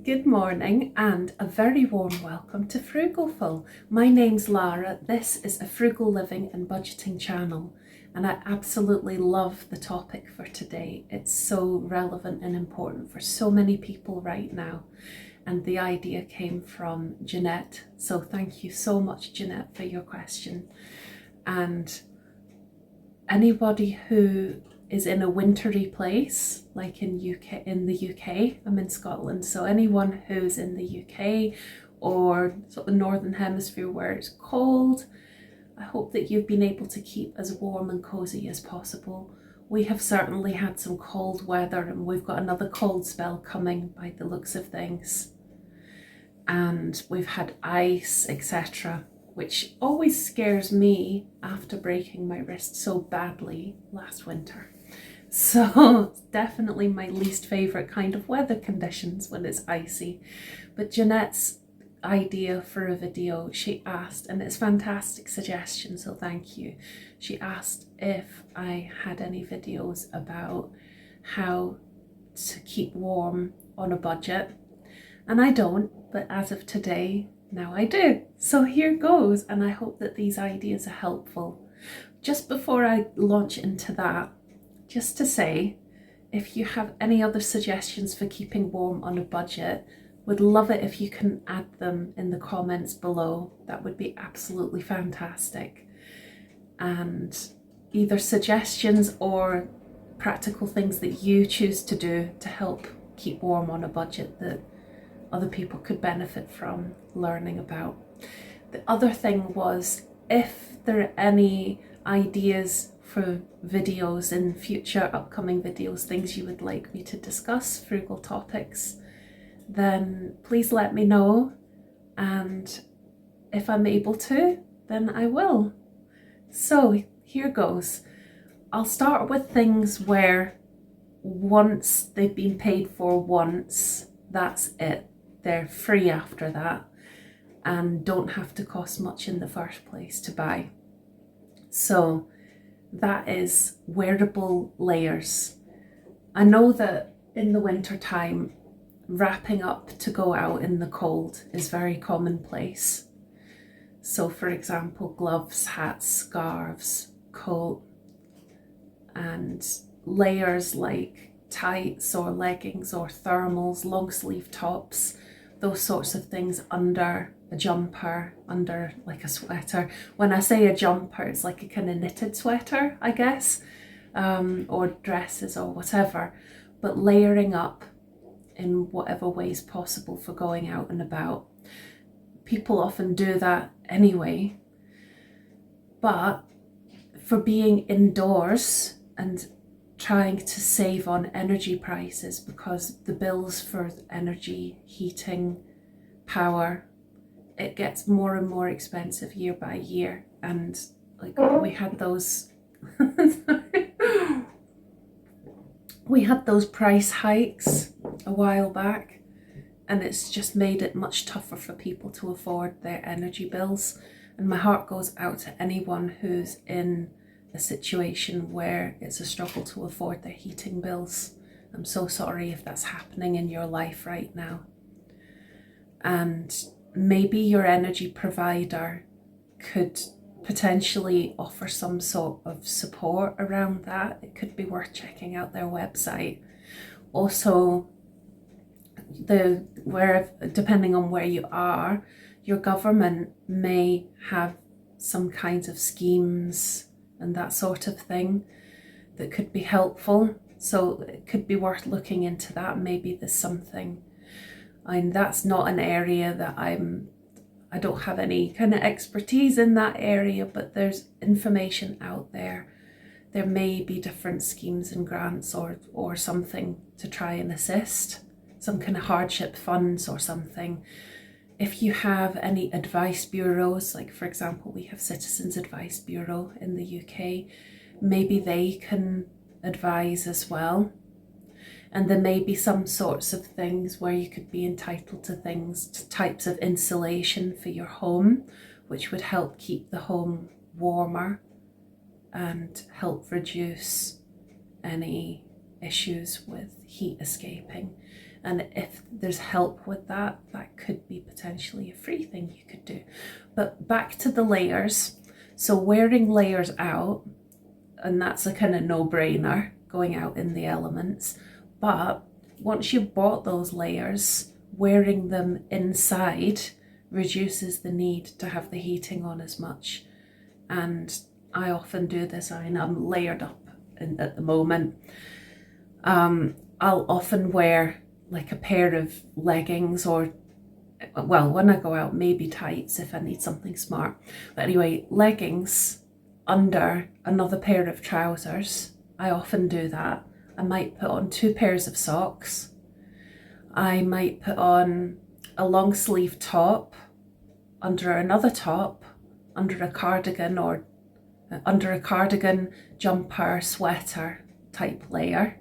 Good morning and a very warm welcome to Frugal. My name's Lara. This is a frugal living and budgeting channel, and I absolutely love the topic for today. It's so relevant and important for so many people right now, and the idea came from Jeanette. So thank you so much, Jeanette, for your question. And anybody who is in a wintry place, like in the UK, I'm in Scotland, so anyone who's in the UK or sort of the Northern Hemisphere where it's cold, I hope that you've been able to keep as warm and cozy as possible. We have certainly had some cold weather, and we've got another cold spell coming by the looks of things. And we've had ice, etc., which always scares me after breaking my wrist so badly last winter. So it's definitely my least favourite kind of weather conditions when it's icy. But Jeanette's idea for a video, she asked, and it's a fantastic suggestion, so thank you. She asked if I had any videos about how to keep warm on a budget. And I don't, but as of today, now I do. So here goes, and I hope that these ideas are helpful. Just before I launch into that, just to say, if you have any other suggestions for keeping warm on a budget, would love it if you can add them in the comments below. That would be absolutely fantastic. And either suggestions or practical things that you choose to do to help keep warm on a budget that other people could benefit from learning about. The other thing was, if there are any ideas for videos in future upcoming videos, things you would like me to discuss, frugal topics, then please let me know, and if I'm able to, then I will. So here goes. I'll start with things where once they've been paid for once, that's it. They're free after that and don't have to cost much in the first place to buy. So that is wearable layers. I know that in the winter time, wrapping up to go out in the cold is very commonplace. So for example, gloves, hats, scarves, coat, and layers like tights or leggings or thermals, long sleeve tops, those sorts of things under a jumper, under like a sweater. When I say a jumper, it's like a kind of knitted sweater, I guess, or dresses or whatever, but layering up in whatever ways possible for going out and about. People often do that anyway, but for being indoors and trying to save on energy prices, because the bills for energy, heating, power, it gets more and more expensive year by year. And like we had those we had those price hikes a while back, and it's just made it much tougher for people to afford their energy bills. And my heart goes out to anyone who's in a situation where it's a struggle to afford their heating bills. I'm so sorry if that's happening in your life right now. And maybe your energy provider could potentially offer some sort of support around that. It could be worth checking out their website. Also, depending on where you are, your government may have some kinds of schemes and that sort of thing that could be helpful. So it could be worth looking into that. Maybe there's something. And that's not an area that I don't have any kind of expertise in that area, but there's information out there. There may be different schemes and grants or something to try and assist, some kind of hardship funds or something. If you have any advice bureaus, like for example, we have Citizens Advice Bureau in the UK, maybe they can advise as well. And there may be some sorts of things where you could be entitled to things, to types of insulation for your home, which would help keep the home warmer and help reduce any issues with heat escaping. And if there's help with that, that could be potentially a free thing you could do. But back to the layers. So wearing layers out, and that's a kind of no-brainer, going out in the elements. But once you've bought those layers, wearing them inside reduces the need to have the heating on as much. And I often do this. I mean, I'm layered up at the moment. I'll often wear like a pair of leggings, or, well, when I go out, maybe tights if I need something smart. But anyway, leggings under another pair of trousers. I often do that. I might put on 2 pairs of socks. I might put on a long sleeve top under another top, under a cardigan, or under a cardigan, jumper, sweater type layer.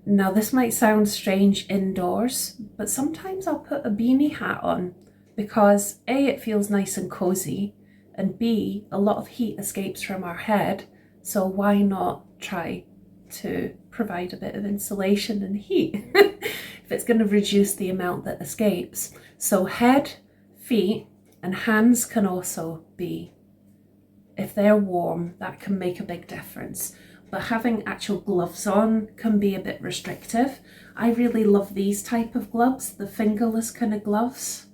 Now this might sound strange indoors, but sometimes I'll put a beanie hat on because A, it feels nice and cozy, and B, a lot of heat escapes from our head, so why not try to provide a bit of insulation and heat if it's going to reduce the amount that escapes. So head, feet and hands can also be, if they're warm, that can make a big difference. But having actual gloves on can be a bit restrictive. I really love these type of gloves, the fingerless kind of gloves,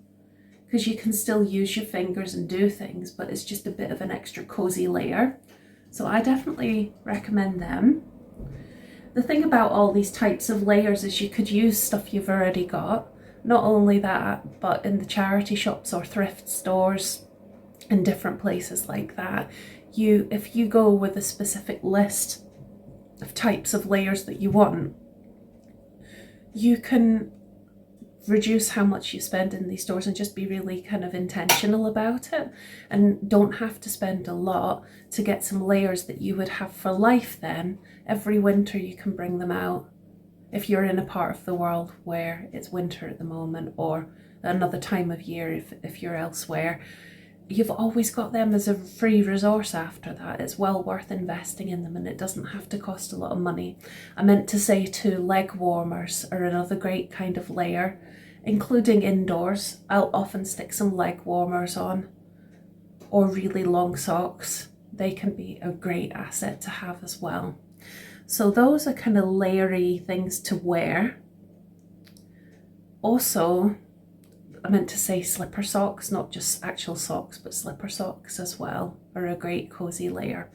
because you can still use your fingers and do things, but it's just a bit of an extra cozy layer. So I definitely recommend them. The thing about all these types of layers is you could use stuff you've already got. Not only that, but in the charity shops or thrift stores and different places like that, if you go with a specific list of types of layers that you want, you can reduce how much you spend in these stores and just be really kind of intentional about it, and don't have to spend a lot to get some layers that you would have for life. Then every winter you can bring them out if you're in a part of the world where it's winter at the moment, or another time of year if you're elsewhere. You've always got them as a free resource after that. It's well worth investing in them, and it doesn't have to cost a lot of money. I meant to say too, leg warmers are another great kind of layer, including indoors. I'll often stick some leg warmers on, or really long socks. They can be a great asset to have as well. So those are kind of layery things to wear. Also, I meant to say slipper socks, not just actual socks, but slipper socks as well are a great cozy layer.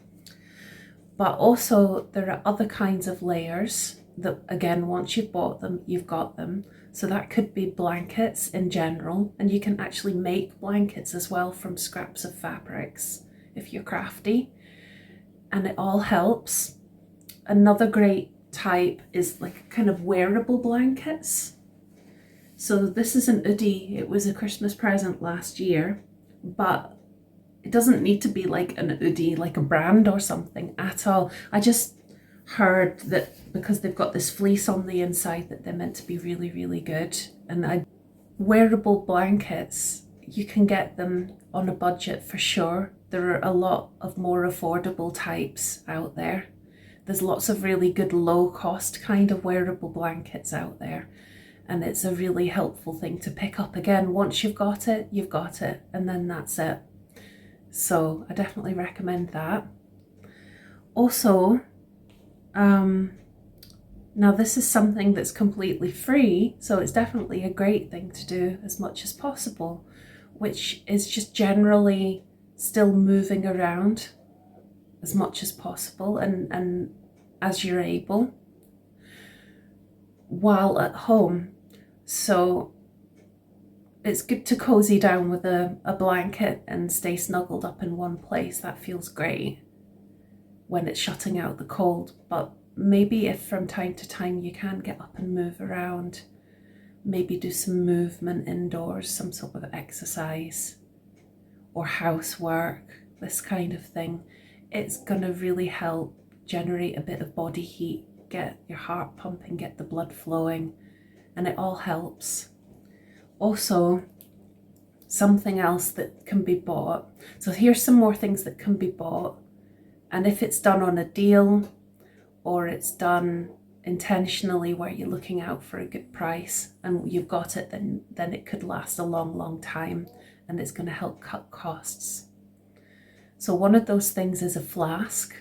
But also there are other kinds of layers that, again, once you've bought them, you've got them. So that could be blankets in general, and you can actually make blankets as well from scraps of fabrics if you're crafty, and it all helps. Another great type is like kind of wearable blankets. So this is an Oodie. It was a Christmas present last year, but it doesn't need to be like an Oodie, like a brand or something at all. I just heard that because they've got this fleece on the inside that they're meant to be really, really good. And wearable blankets, you can get them on a budget for sure. There are a lot of more affordable types out there. There's lots of really good low cost kind of wearable blankets out there. And it's a really helpful thing to pick up. Again, once you've got it, and then that's it. So I definitely recommend that. Also, now this is something that's completely free, so it's definitely a great thing to do as much as possible, which is just generally still moving around as much as possible and as you're able while at home. So it's good to cozy down with a blanket and stay snuggled up in one place. That feels great when it's shutting out the cold. But maybe if from time to time you can get up and move around, maybe do some movement indoors, some sort of exercise or housework, this kind of thing, it's going to really help generate a bit of body heat, get your heart pumping, get the blood flowing, and it all helps. Also, something else that can be bought. So here's some more things that can be bought. And if it's done on a deal, or it's done intentionally where you're looking out for a good price and you've got it, then it could last a long time, and it's going to help cut costs. So one of those things is a flask.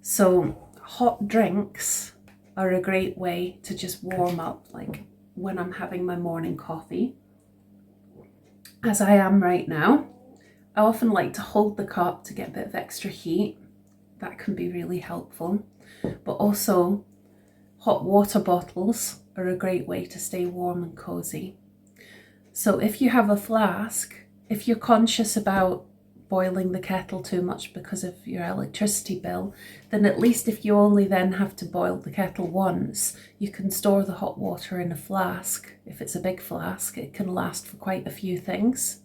So hot drinks are a great way to just warm up, like when I'm having my morning coffee, as I am right now. I often like to hold the cup to get a bit of extra heat. That can be really helpful. But also, hot water bottles are a great way to stay warm and cozy. So if you have a flask, if you're conscious about boiling the kettle too much because of your electricity bill, then at least if you only then have to boil the kettle once, you can store the hot water in a flask. If it's a big flask, it can last for quite a few things.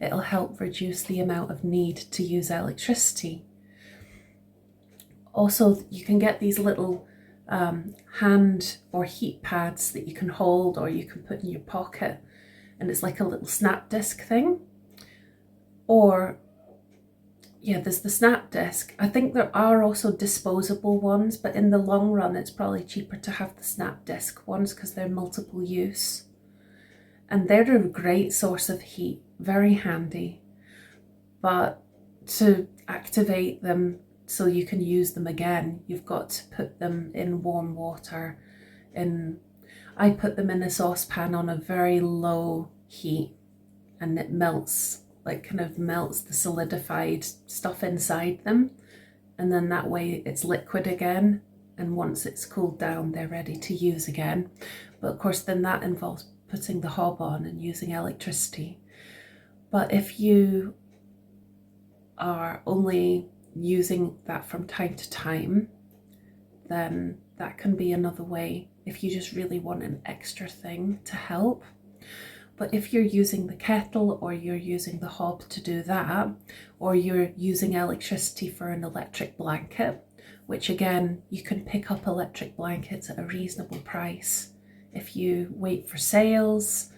It'll help reduce the amount of need to use electricity. Also, you can get these little hand or heat pads that you can hold or you can put in your pocket, and it's like a little snap disc thing. Or there's the snap disc. I think there are also disposable ones, but in the long run it's probably cheaper to have the snap disc ones because they're multiple use. And they're a great source of heat, very handy. But to activate them so you can use them again, you've got to put them in warm water. I put them in a saucepan on a very low heat, and it melts, like kind of melts the solidified stuff inside them, and then that way it's liquid again, and once it's cooled down they're ready to use again. But of course then that involves putting the hob on and using electricity. But if you are only using that from time to time, then that can be another way if you just really want an extra thing to help. But if you're using the kettle or you're using the hob to do that, or you're using electricity for an electric blanket, which again, you can pick up electric blankets at a reasonable price. If you wait for sales,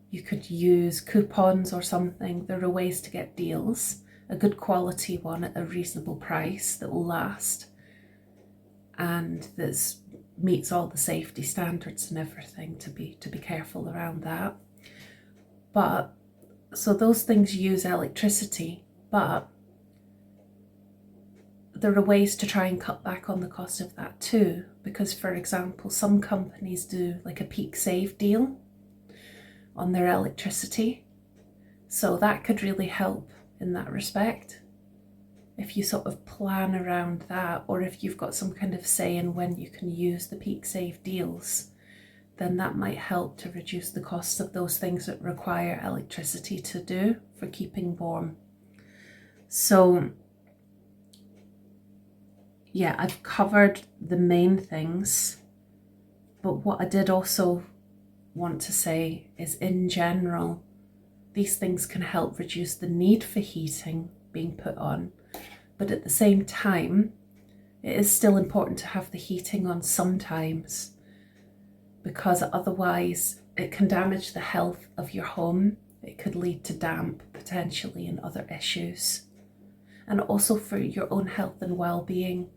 you could use coupons or something. There are ways to get deals, a good quality one at a reasonable price that will last and that meets all the safety standards and everything, to be careful around that. But so those things use electricity, but there are ways to try and cut back on the cost of that too, because for example, some companies do like a peak save deal on their electricity. So that could really help in that respect. If you sort of plan around that, or if you've got some kind of say in when you can use the peak save deals, then that might help to reduce the cost of those things that require electricity to do for keeping warm. So yeah, I've covered the main things, but what I did also want to say is, in general, these things can help reduce the need for heating being put on, but at the same time, it is still important to have the heating on sometimes, because otherwise it can damage the health of your home. It could lead to damp potentially and other issues. And also for your own health and well-being,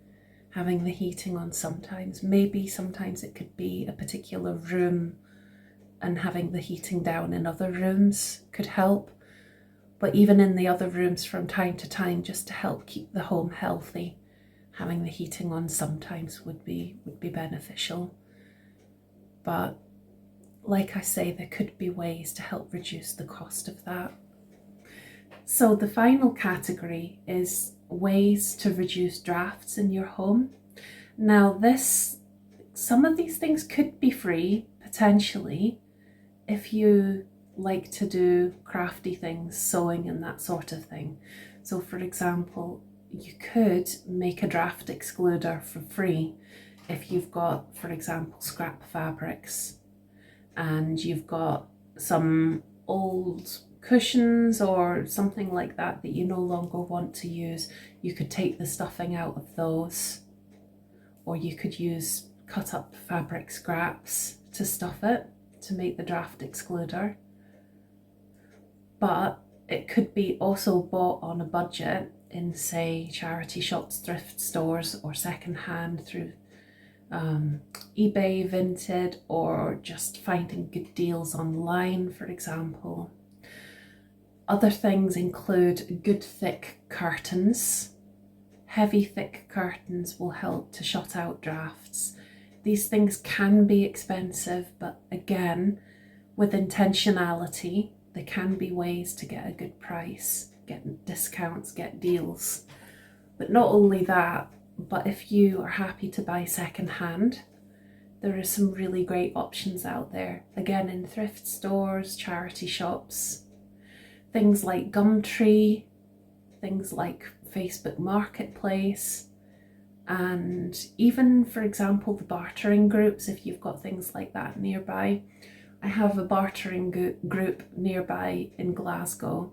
having the heating on sometimes. Maybe sometimes it could be a particular room, and having the heating down in other rooms could help. But even in the other rooms from time to time, just to help keep the home healthy, having the heating on sometimes would be beneficial. But like I say, there could be ways to help reduce the cost of that. So the final category is ways to reduce drafts in your home. Now some of these things could be free, potentially, if you like to do crafty things, sewing and that sort of thing. So for example, you could make a draft excluder for free if you've got, for example, scrap fabrics and you've got some old cushions or something like that that you no longer want to use. You could take the stuffing out of those, or you could use cut up fabric scraps to stuff it, to make the draft excluder. But it could be also bought on a budget in, say, charity shops, thrift stores, or second hand through eBay Vinted, or just finding good deals online, for example. Other things include good thick curtains. Heavy thick curtains will help to shut out drafts. These things can be expensive, but again, with intentionality, there can be ways to get a good price, get discounts, get deals. But not only that, but if you are happy to buy secondhand, there are some really great options out there. Again, in thrift stores, charity shops, things like Gumtree, things like Facebook Marketplace, and even, for example, the bartering groups, if you've got things like that nearby. I have a bartering group nearby in Glasgow,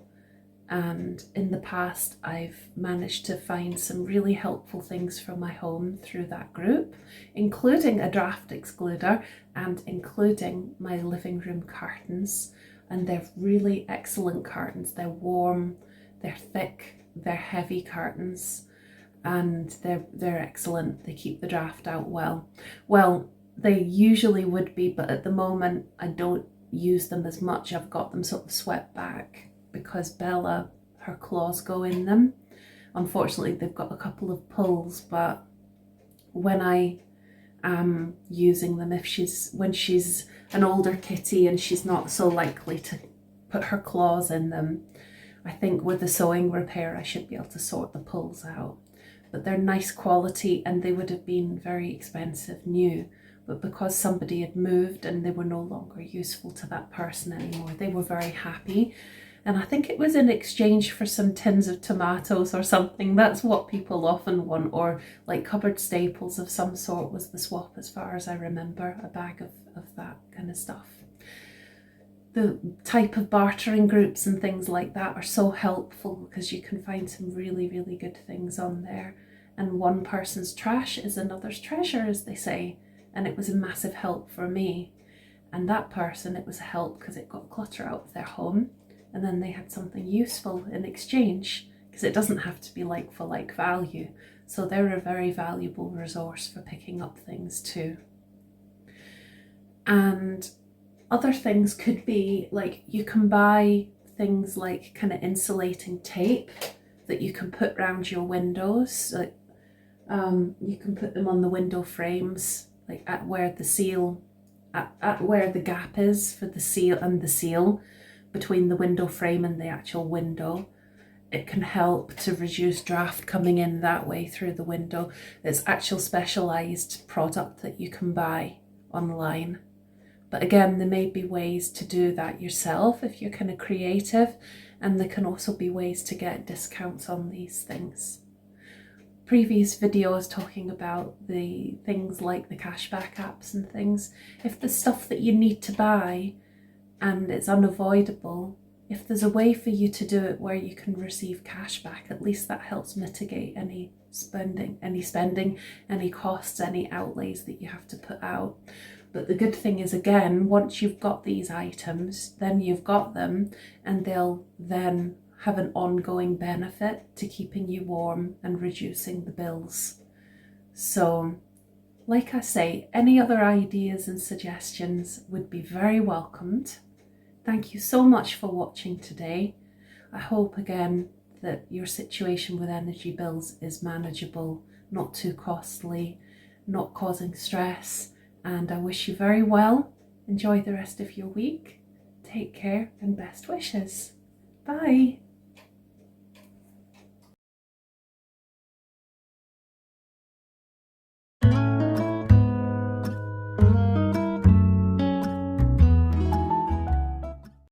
and in the past I've managed to find some really helpful things for my home through that group, including a draft excluder and including my living room curtains. And they're really excellent curtains. They're warm, they're thick, they're heavy curtains, and they're excellent. They keep the draft out well. Well, they usually would be, but at the moment I don't use them as much. I've got them sort of swept back because Bella, her claws go in them. Unfortunately, they've got a couple of pulls, but when I am using them, when she's an older kitty and she's not so likely to put her claws in them, I think with the sewing repair I should be able to sort the pulls out. But they're nice quality, and they would have been very expensive new, but because somebody had moved and they were no longer useful to that person anymore, they were very happy. And I think it was in exchange for some tins of tomatoes or something. That's what people often want, or like cupboard staples of some sort was the swap, as far as I remember, a bag of that kind of stuff. The type of bartering groups and things like that are so helpful because you can find some really, really good things on there. And one person's trash is another's treasure, as they say. And it was a massive help for me. And that person, it was a help because it got clutter out of their home. And then they had something useful in exchange, because it doesn't have to be like for like value. So they're a very valuable resource for picking up things too. And other things could be like, you can buy things like kind of insulating tape that you can put around your windows. Like, you can put them on the window frames, like at where the seal, at where the gap is for the seal and the seal between the window frame and the actual window. It can help to reduce draft coming in that way through the window. It's actual specialised product that you can buy online. But again, there may be ways to do that yourself if you're kind of creative, and there can also be ways to get discounts on these things. Previous videos talking about the things like the cashback apps and things. If there's stuff that you need to buy and it's unavoidable, if there's a way for you to do it where you can receive cash back, at least that helps mitigate any spending, any costs, any outlays that you have to put out. But the good thing is, again, once you've got these items, then you've got them, and they'll then have an ongoing benefit to keeping you warm and reducing the bills. So, like I say, any other ideas and suggestions would be very welcomed. Thank you so much for watching today. I hope again that your situation with energy bills is manageable, not too costly, not causing stress, and I wish you very well. Enjoy the rest of your week. Take care and best wishes. Bye.